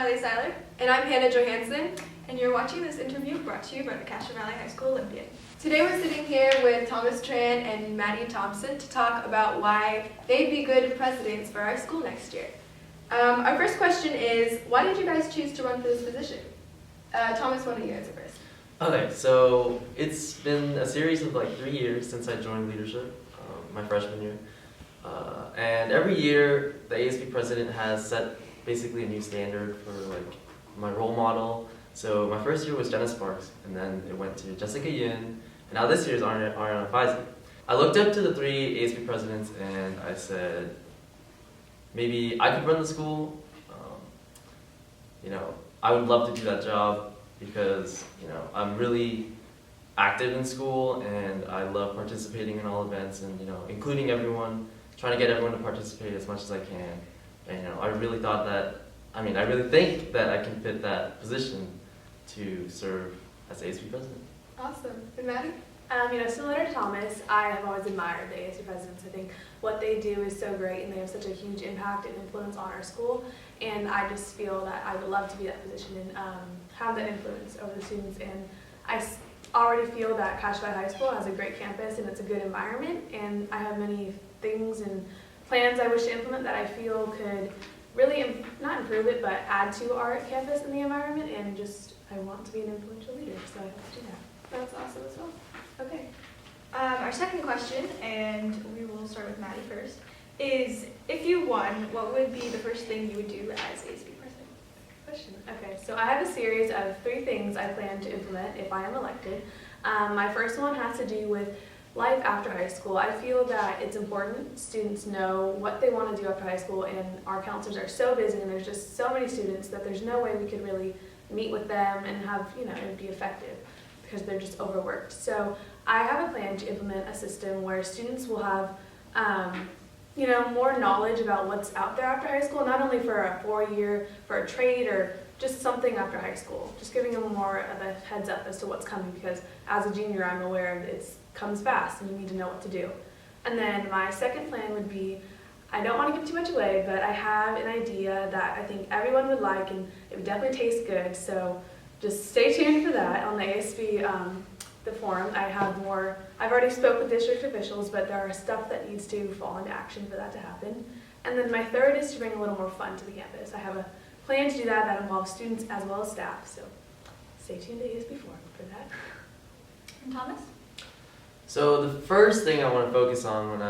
Riley Seiler. And I'm Hannah Johansson. And you're watching this interview brought to you by the Castro Valley High School Olympian. Today we're sitting here with Thomas Tran and Maddy Thompson to talk about why they'd be good presidents for our school next year. Our first question is, why did you guys choose to run for this position? Thomas, why don't you answer first? Okay, so it's been a series of like 3 years since I joined leadership, my freshman year. And every year, the ASB president has set basically a new standard for like my role model. So my first year was Jenna Sparks, and then it went to Jessica Yin, and now this year is Ariana Faizi. I looked up to the 3 ASB presidents and I said, maybe I could run the school. I would love to do that job because, I'm really active in school and I love participating in all events and, including everyone, trying to get everyone to participate as much as I can. And, I really think that I can fit that position to serve as ASB president. Awesome. And Maddy? Similar to Thomas, I have always admired the ASB presidents. I think what they do is so great and they have such a huge impact and influence on our school. And I just feel that I would love to be that position and have that influence over the students. And I already feel that Castro Valley High School has a great campus and it's a good environment. And I have many things and plans I wish to implement that I feel could really, not improve it, but add to our campus and the environment. And I want to be an influential leader, so I hope to do that. That's awesome as well. Okay. Our second question, and we will start with Maddy first, is if you won, what would be the first thing you would do as ASB president? Question. Okay, so I have a series of 3 things I plan to implement if I am elected. My first one has to do with life after high school. I feel that it's important students know what they want to do after high school, and our counselors are so busy and there's just so many students that there's no way we could really meet with them and have, it be effective because they're just overworked. So I have a plan to implement a system where students will have, more knowledge about what's out there after high school, not only for a 4-year, for a trade or just something after high school, just giving them more of a heads up as to what's coming because as a junior I'm aware it comes fast and you need to know what to do. And then my second plan would be, I don't want to give too much away, but I have an idea that I think everyone would like and it would definitely taste good, so just stay tuned for that on the ASB the forum. I've already spoke with district officials, but there are stuff that needs to fall into action for that to happen. And then my third is to bring a little more fun to the campus. I have a plan to do that involves students as well as staff, so stay tuned to ASB forum for that. And Thomas? So the first thing I want to focus on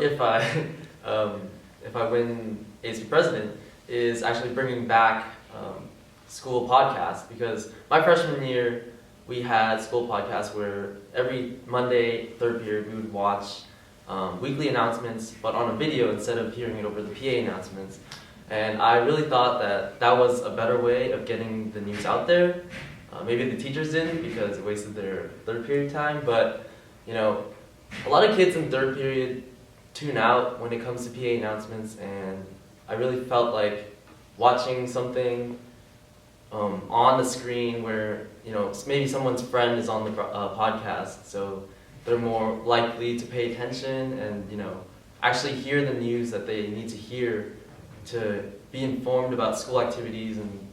if I win ASB president is actually bringing back school podcasts, because my freshman year we had school podcasts where every Monday, 3rd period, we would watch weekly announcements, but on a video instead of hearing it over the PA announcements. And I really thought that was a better way of getting the news out there. Maybe the teachers didn't because it wasted their 3rd period time, but a lot of kids in 3rd period tune out when it comes to PA announcements, and I really felt like watching something on the screen where maybe someone's friend is on the podcast, so they're more likely to pay attention and actually hear the news that they need to hear to be informed about school activities and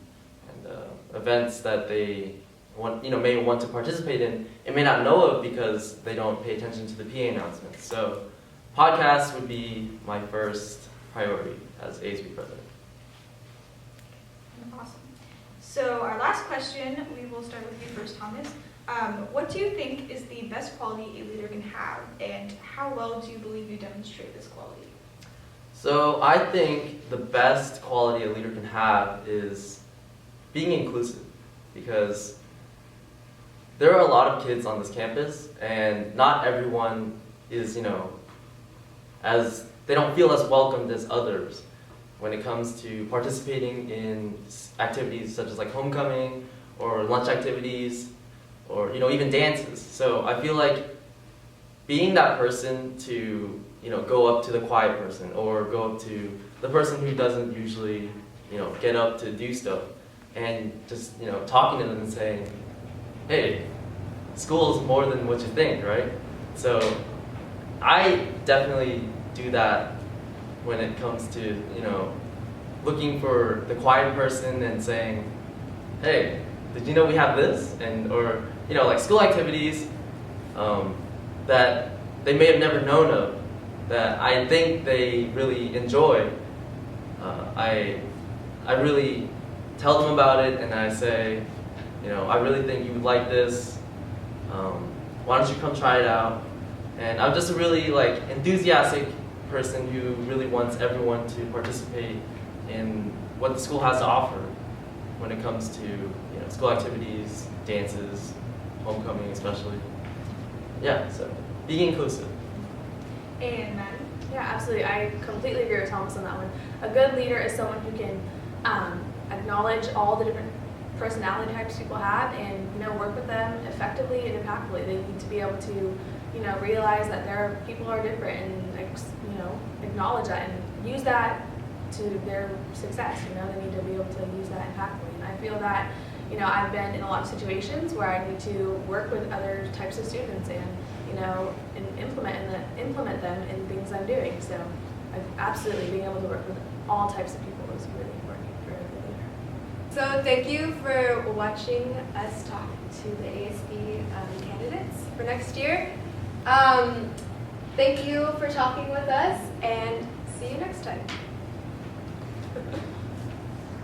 events that they may want to participate in and may not know of because they don't pay attention to the PA announcements. So podcasts would be my first priority as ASB president. Awesome. So our last question, we will start with you first, Thomas. What do you think is the best quality a leader can have, and how well do you believe you demonstrate this quality? So I think the best quality a leader can have is being inclusive, because there are a lot of kids on this campus and not everyone is, they don't feel as welcomed as others when it comes to participating in activities such as like homecoming or lunch activities or even dances. So I feel like being that person to go up to the quiet person or go up to the person who doesn't usually get up to do stuff and just talking to them and saying, hey, school is more than what you think, right? So I definitely do that when it comes to looking for the quiet person and saying, hey, did you know we have this? And, or, like school activities that they may have never known of, that I think they really enjoy. I really tell them about it, and I say, I really think you would like this. Why don't you come try it out? And I'm just a really enthusiastic person who really wants everyone to participate in what the school has to offer when it comes to school activities, dances, homecoming especially. Yeah, so being inclusive. And Maddy? Yeah, absolutely. I completely agree with Thomas on that one. A good leader is someone who can acknowledge all the different personality types people have and work with them effectively and impactfully. They need to be able to realize that people are different and acknowledge that and use that to their success. They need to be able to use that impactfully. And I feel that I've been in a lot of situations where I need to work with other types of students and and implement them in things I'm doing. So absolutely being able to work with all types of people is really important for a good leader. So thank you for watching us talk to the ASB candidates for next year. Thank you for talking with us, and see you next time.